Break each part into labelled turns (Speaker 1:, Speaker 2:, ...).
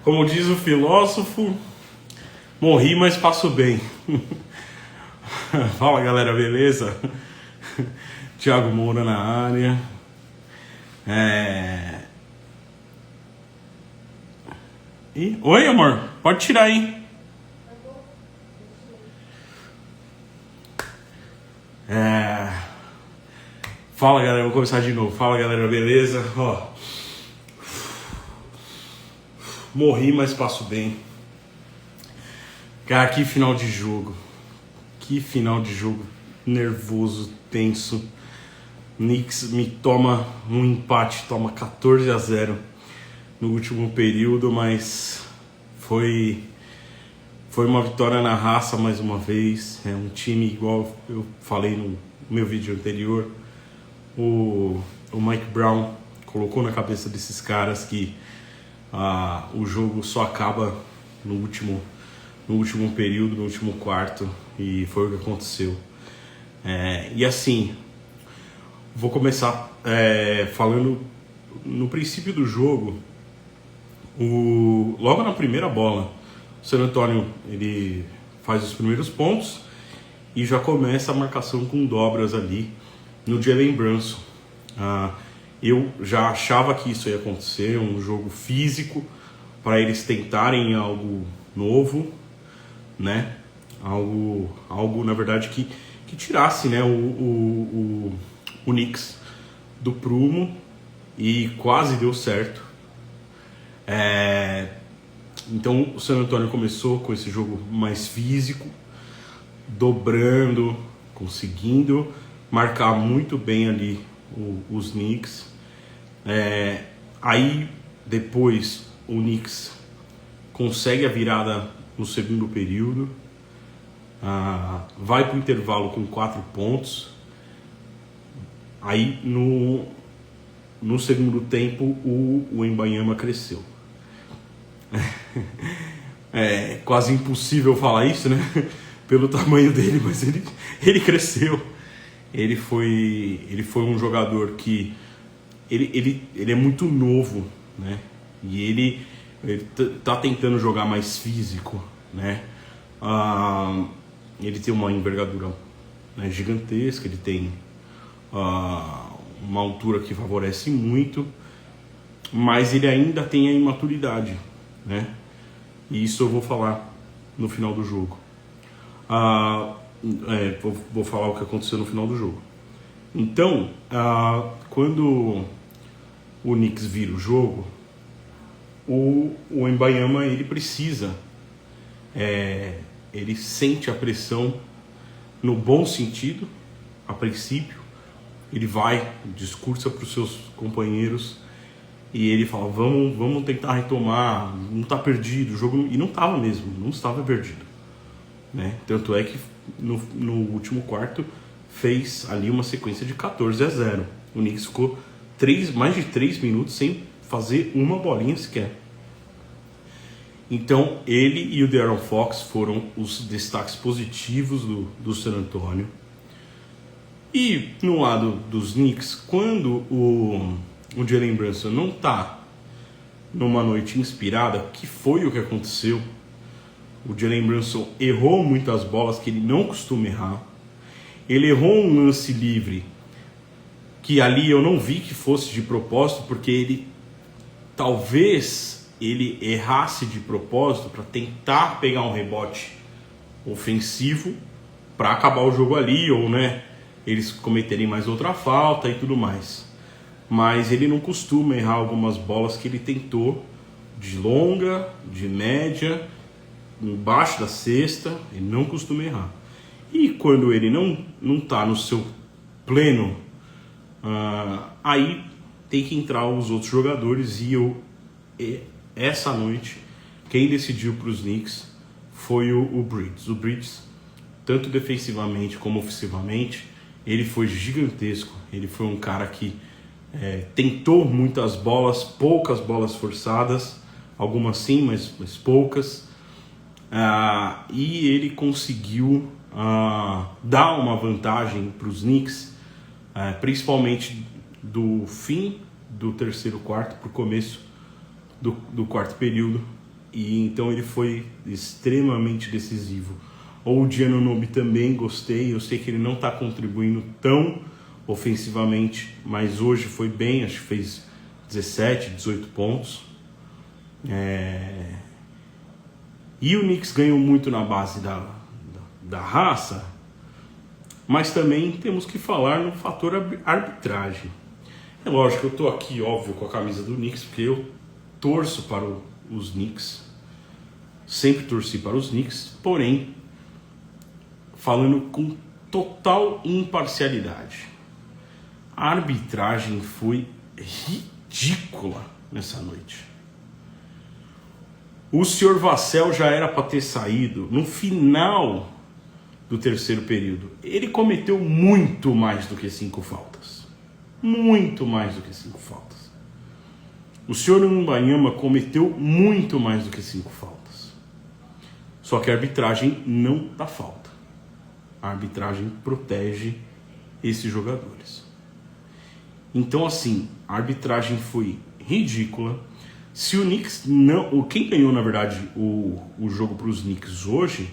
Speaker 1: Como diz o filósofo, morri, mas passo bem. Fala galera, beleza? Thiago Moura na área. Oi, amor, pode tirar aí. Fala galera, vou começar de novo. Fala galera, beleza? Morri, mas passo bem. Cara, que final de jogo. Que final de jogo nervoso, tenso. Knicks me toma um empate, toma 14-0 no último período, mas foi uma vitória na raça mais uma vez. É um time igual eu falei no meu vídeo anterior. O Mike Brown colocou na cabeça desses caras que o jogo só acaba no último período, no último quarto, e foi o que aconteceu. E assim, vou começar falando no princípio do jogo. Logo na primeira bola, o San Antonio ele faz os primeiros pontos e já começa a marcação com dobras ali no Jalen Brunson. Eu já achava que isso ia acontecer, um jogo físico para eles tentarem algo novo, né? Algo na verdade que tirasse, né, o Knicks do prumo, e quase deu certo. Então o San Antonio começou com esse jogo mais físico, dobrando, conseguindo marcar muito bem ali os Knicks. Aí depois o Knicks consegue a virada no segundo período, vai para o intervalo com 4 pontos. Aí no segundo tempo o Wembanyama cresceu. É quase impossível falar isso, né? Pelo tamanho dele, mas ele cresceu. Ele foi um jogador que ele é muito novo, né? E ele tá tentando jogar mais físico, né? Ele tem uma envergadura, né, gigantesca, ele tem uma altura que favorece muito, mas ele ainda tem a imaturidade, né? E isso eu vou falar no final do jogo. Vou falar o que aconteceu no final do jogo. Então, quando o Knicks vira o jogo, o Wembanyama ele precisa, ele sente a pressão no bom sentido. A princípio ele vai, discursa para os seus companheiros e ele fala, vamos tentar retomar, não está perdido o jogo, e não estava mesmo, não estava perdido, né? Tanto é que no último quarto fez ali uma sequência de 14-0. O Knicks ficou mais de 3 minutos sem fazer uma bolinha sequer. Então ele e o De'Aaron Fox foram os destaques positivos do San Antonio. E no lado dos Knicks, quando o Jalen Brunson não está numa noite inspirada, que foi o que aconteceu, o Jalen Brunson errou muitas bolas que ele não costuma errar. Ele errou um lance livre que ali eu não vi que fosse de propósito, porque talvez ele errasse de propósito para tentar pegar um rebote ofensivo para acabar o jogo ali, ou, né, eles cometerem mais outra falta e tudo mais. Mas ele não costuma errar algumas bolas que ele tentou de longa, de média, embaixo da cesta. Ele não costuma errar. E quando ele não tá no seu pleno, aí tem que entrar os outros jogadores. E essa noite quem decidiu para os Knicks foi o Bridges. O Bridges, tanto defensivamente como ofensivamente, ele foi gigantesco. Ele foi um cara que tentou muitas bolas, poucas bolas forçadas, algumas sim, mas poucas. E ele conseguiu dar uma vantagem para os Knicks, principalmente do fim do terceiro quarto para o começo do quarto período. e então ele foi extremamente decisivo. O OG Anunoby também gostei, eu sei que ele não está contribuindo tão ofensivamente, mas hoje foi bem, acho que fez 17, 18 pontos. E o Knicks ganhou muito na base da raça, mas também temos que falar no fator arbitragem. É lógico que eu estou aqui, óbvio, com a camisa do Knicks, porque eu torço para os Knicks, sempre torci para os Knicks, porém, falando com total imparcialidade, a arbitragem foi ridícula nessa noite. O senhor Vassell já era para ter saído no final do terceiro período. Ele cometeu muito mais do que 5 faltas. Muito mais do que 5 faltas. O senhor Wembanyama cometeu muito mais do que 5 faltas. Só que a arbitragem não dá falta. A arbitragem protege esses jogadores. Então, assim, a arbitragem foi ridícula. Se o Knicks não... Quem ganhou, na verdade, o jogo para os Knicks hoje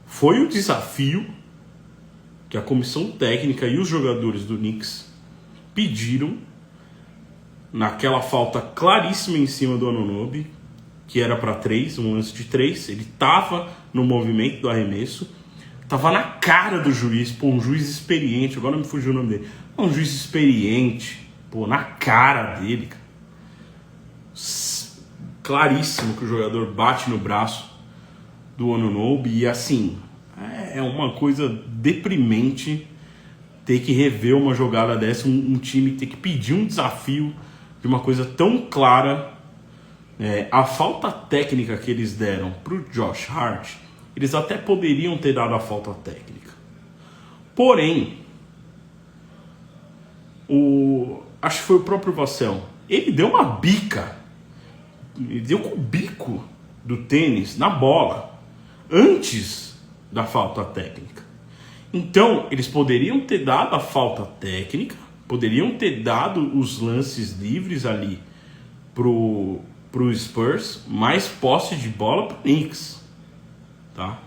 Speaker 1: foi o desafio que a comissão técnica e os jogadores do Knicks pediram naquela falta claríssima em cima do Anunoby, que era para 3, um lance de 3. Ele estava no movimento do arremesso, estava na cara do juiz, pô, um juiz experiente, agora me fugiu o nome dele. Um juiz experiente, pô, na cara dele, cara. Claríssimo que o jogador bate no braço do Anunoby e assim, é uma coisa deprimente ter que rever uma jogada dessa, um time ter que pedir um desafio de uma coisa tão clara. A falta técnica que eles deram pro Josh Hart, eles até poderiam ter dado a falta técnica. Porém, acho que foi o próprio Vassell, ele deu uma bica, ele deu com o bico do tênis na bola antes da falta técnica. Então, eles poderiam ter dado a falta técnica, poderiam ter dado os lances livres ali pro Spurs, mais posse de bola pro Knicks, tá?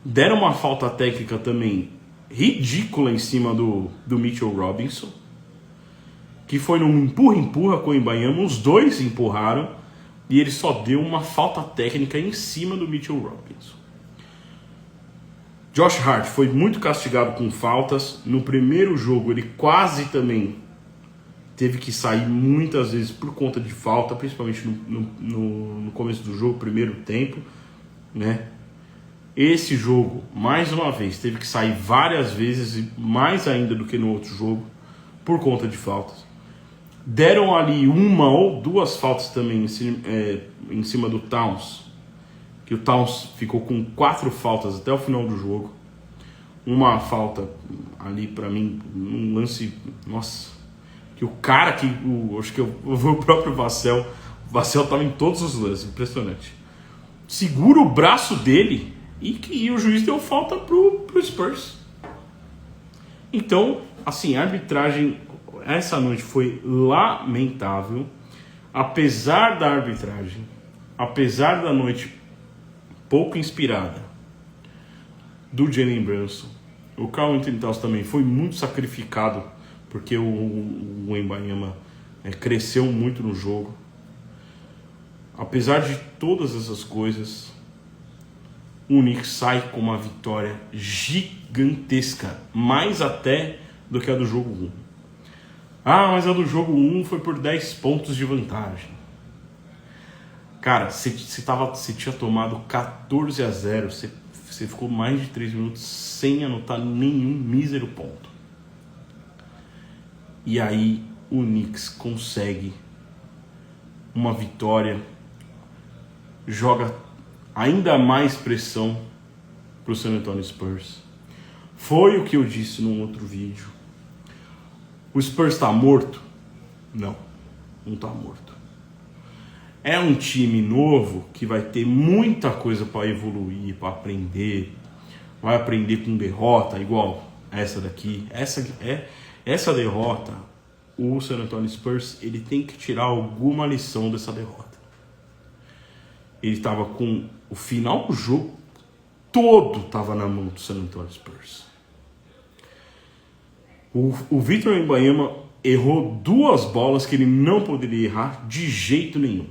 Speaker 1: Deram uma falta técnica também ridícula em cima do Mitchell Robinson, que foi num empurra-empurra com o Wembanyama, os dois empurraram, e ele só deu uma falta técnica em cima do Mitchell Robinson. Josh Hart foi muito castigado com faltas. No primeiro jogo ele quase também teve que sair muitas vezes por conta de falta, principalmente no começo do jogo, primeiro tempo, né? Esse jogo, mais uma vez, teve que sair várias vezes, e mais ainda do que no outro jogo, por conta de faltas. Deram ali uma ou duas faltas também em cima do Towns, que o Towns ficou com 4 faltas até o final do jogo. Uma falta ali pra mim, um lance, nossa, que o cara que, acho que o próprio Vassell, o Vassell tava em todos os lances, impressionante. Segura o braço dele e o juiz deu falta pro Spurs. Então, assim, a arbitragem essa noite foi lamentável. Apesar da arbitragem, apesar da noite pouco inspirada do Jalen Brunson, o Karl-Anthony Towns também foi muito sacrificado, porque o Wembanyama cresceu muito no jogo. Apesar de todas essas coisas, o Knicks sai com uma vitória gigantesca, mais até do que a do jogo 1. Ah, mas a do jogo 1 foi por 10 pontos de vantagem. Cara, você tinha tomado 14-0, você ficou mais de 3 minutos sem anotar nenhum mísero ponto. E aí o Knicks consegue uma vitória, joga ainda mais pressão para o San Antonio Spurs. Foi o que eu disse num outro vídeo. O Spurs está morto? Não, não está morto. É um time novo que vai ter muita coisa para evoluir, para aprender. Vai aprender com derrota, igual essa daqui. Essa derrota, o San Antonio Spurs ele tem que tirar alguma lição dessa derrota. ele estava com o final do jogo todo estava na mão do San Antonio Spurs. O Victor Wembanyama errou 2 bolas que ele não poderia errar de jeito nenhum.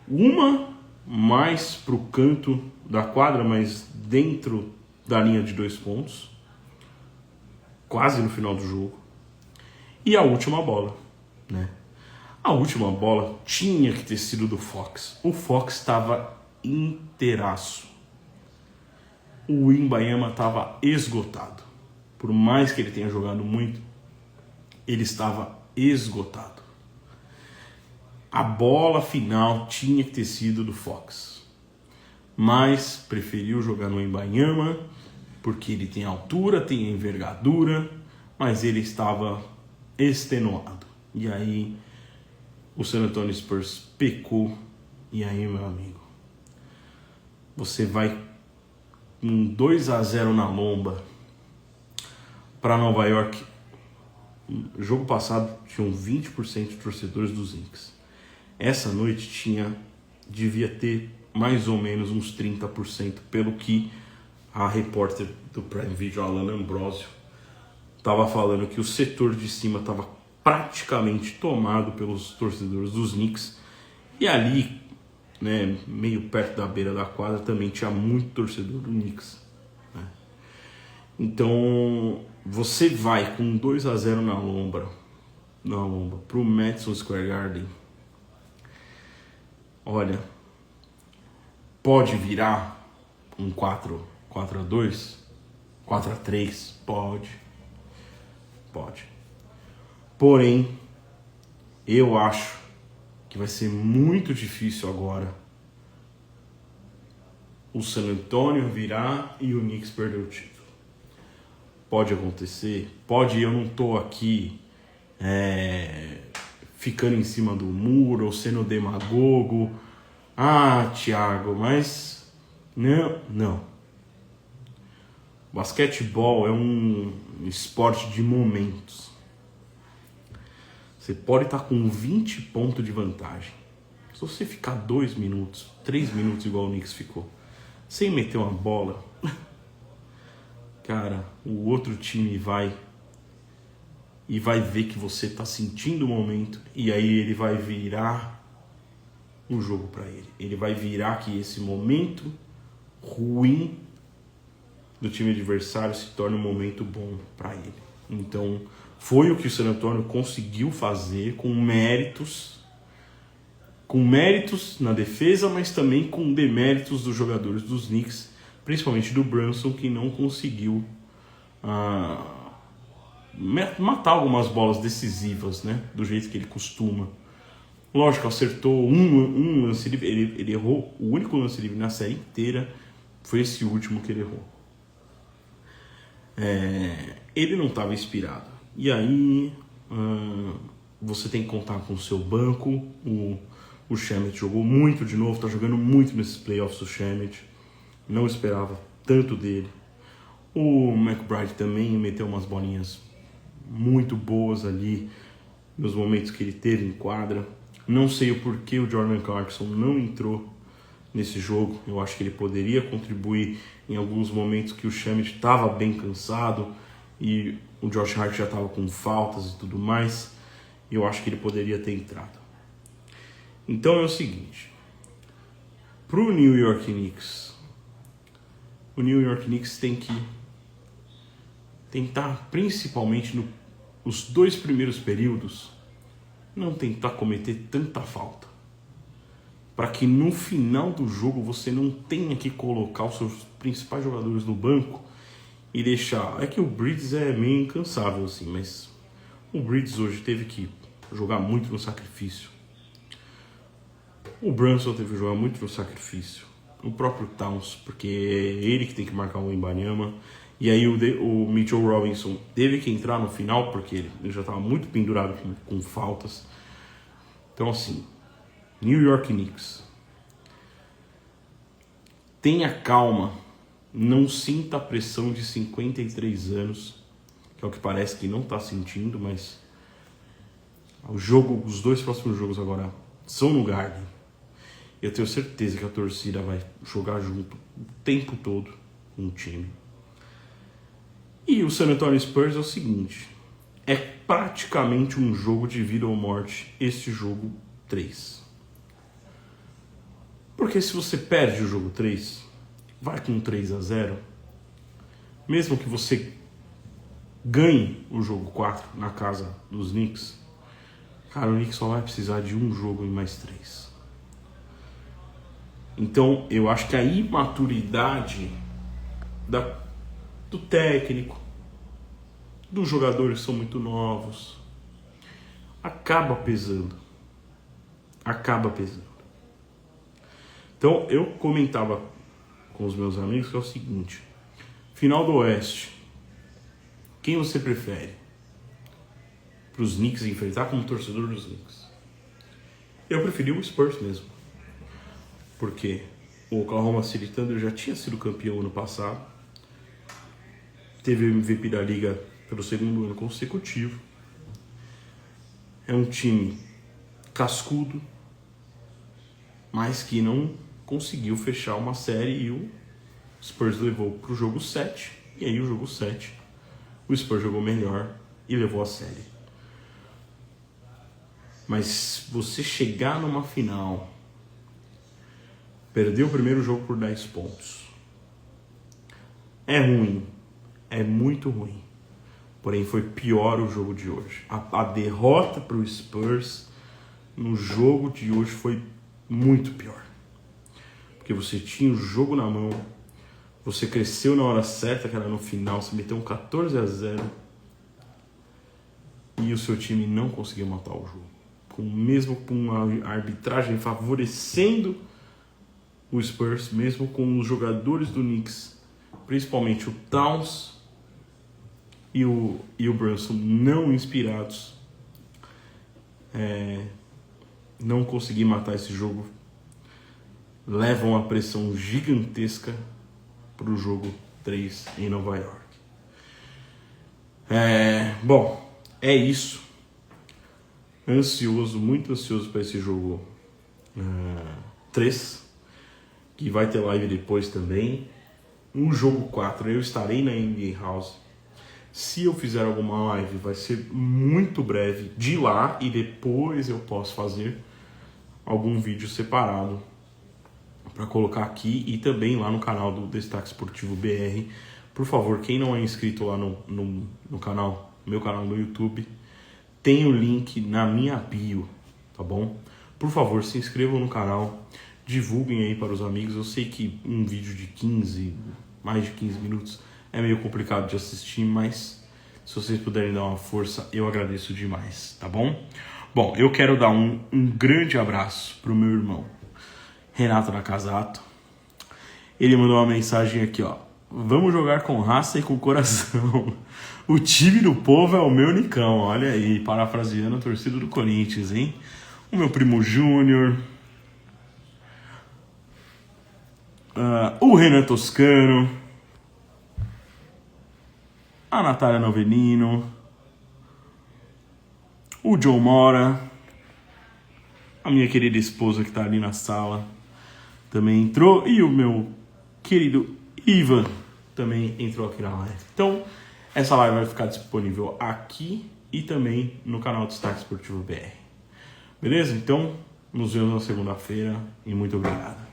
Speaker 1: Uma mais para o canto da quadra, mas dentro da linha de 2 pontos, quase no final do jogo. E a última bola, né? A última bola tinha que ter sido do Fox. O Fox estava inteiraço. O Wembanyama estava esgotado. Por mais que ele tenha jogado muito, ele estava esgotado. A bola final tinha que ter sido do Fox. Mas preferiu jogar no Wembanyama, porque ele tem altura, tem envergadura, mas ele estava extenuado. E aí o San Antonio Spurs pecou. E aí, meu amigo, você vai com 2-0 na lomba para Nova York. No jogo passado tinham 20% de torcedores dos Knicks. Essa noite devia ter mais ou menos uns 30%, pelo que a repórter do Prime Video, Alana Ambrosio, estava falando que o setor de cima estava praticamente tomado pelos torcedores dos Knicks. E ali, né, meio perto da beira da quadra, também tinha muito torcedor do Knicks, né? Então, você vai com 2-0 na lomba pro Madison Square Garden. Olha, pode virar um 4-2, 4-3, pode. Porém, eu acho que vai ser muito difícil agora o San Antonio virar e o Knicks perder o título. Pode acontecer, pode. Eu não tô aqui ficando em cima do muro ou sendo demagogo. Thiago, mas não. Basquetebol é um esporte de momentos. Você pode estar com 20 pontos de vantagem. Se você ficar 2 minutos, 3 minutos igual o Knicks ficou, sem meter uma bola, cara, o outro time vai ver que você está sentindo o momento, e aí ele vai virar um jogo para ele. Ele vai virar que esse momento ruim do time adversário se torna um momento bom para ele. Então, foi o que o San Antonio conseguiu fazer com méritos na defesa, mas também com deméritos dos jogadores dos Knicks, principalmente do Brunson, que não conseguiu matar algumas bolas decisivas, né, do jeito que ele costuma. Lógico, acertou um lance livre, ele errou o único lance livre na série inteira, foi esse último que ele errou. Ele não estava inspirado. E aí você tem que contar com o seu banco. O Shamet jogou muito de novo, está jogando muito nesses playoffs. O Shamet, não esperava tanto dele. O McBride também meteu umas bolinhas muito boas ali nos momentos que ele teve em quadra. Não sei o porquê o Jordan Clarkson não entrou nesse jogo. Eu acho que ele poderia contribuir em alguns momentos que o Shamet estava bem cansado e o Josh Hart já estava com faltas e tudo mais. E eu acho que ele poderia ter entrado. Então é o seguinte, pro New York Knicks, o New York Knicks tem que tentar, principalmente nos 2 primeiros períodos, não tentar cometer tanta falta, para que no final do jogo você não tenha que colocar os seus principais jogadores no banco e deixar. É que o Bridges é meio incansável assim, mas o Bridges hoje teve que jogar muito no sacrifício. O Brunson teve que jogar muito no sacrifício. O próprio Towns, porque é ele que tem que marcar o Wembanyama. E aí o Mitchell Robinson teve que entrar no final, porque ele já estava muito pendurado com faltas. Então assim, New York Knicks, tenha calma, não sinta a pressão de 53 anos, que é o que parece que não está sentindo, mas os 2 próximos jogos agora são no Garden. Eu tenho certeza que a torcida vai jogar junto o tempo todo com o time. E o San Antonio Spurs é o seguinte, é praticamente um jogo de vida ou morte este jogo 3. Porque se você perde o jogo 3, vai com 3-0, mesmo que você ganhe o jogo 4 na casa dos Knicks, cara, o Knicks só vai precisar de um jogo e mais 3. Então, eu acho que a imaturidade do técnico, dos jogadores que são muito novos, acaba pesando. Então, eu comentava com os meus amigos que é o seguinte, final do Oeste, quem você prefere para os Knicks enfrentar como torcedor dos Knicks? Eu preferi o Spurs mesmo, porque o Oklahoma City Thunder já tinha sido campeão ano passado, teve o MVP da liga pelo segundo ano consecutivo, é um time cascudo, mas que não conseguiu fechar uma série, e o Spurs levou para o jogo 7, e aí o jogo 7 o Spurs jogou melhor e levou a série. Mas você chegar numa final, perder o primeiro jogo por 10 pontos, é ruim, é muito ruim. Porém, foi pior o jogo de hoje. A derrota para o Spurs no jogo de hoje foi muito pior. Porque você tinha o jogo na mão, você cresceu na hora certa, que era no final, você meteu um 14-0 e o seu time não conseguiu matar o jogo. Mesmo com a arbitragem favorecendo o Spurs, mesmo com os jogadores do Knicks, principalmente o Towns e o Brunson não inspirados, não conseguir matar esse jogo, levam a pressão gigantesca para o jogo 3 em Nova York. Bom, é isso. Muito ansioso para esse jogo 3, que vai ter live depois também. No jogo 4 eu estarei na NBA House. Se eu fizer alguma live, vai ser muito breve de lá, e depois eu posso fazer algum vídeo separado para colocar aqui e também lá no canal do Destaque Esportivo BR. Por favor, quem não é inscrito lá no canal, meu canal no YouTube, tem o link na minha bio, tá bom? Por favor, se inscrevam no canal, divulguem aí para os amigos. Eu sei que um vídeo de mais de 15 minutos é meio complicado de assistir, mas se vocês puderem dar uma força, eu agradeço demais, tá bom? Bom, eu quero dar um grande abraço pro meu irmão Renato Nakazato. Ele mandou uma mensagem aqui, ó. Vamos jogar com raça e com coração. O time do povo é o meu Nicão. Olha aí, parafraseando a torcida do Corinthians, hein? O meu primo Júnior. O Renan Toscano. A Natália Novelino. O John Mora. A minha querida esposa que tá ali na sala também entrou. E o meu querido Ivan também entrou aqui na live. Então, essa live vai ficar disponível aqui e também no canal Destaque Esportivo BR. Beleza? Então, nos vemos na segunda-feira e muito obrigado.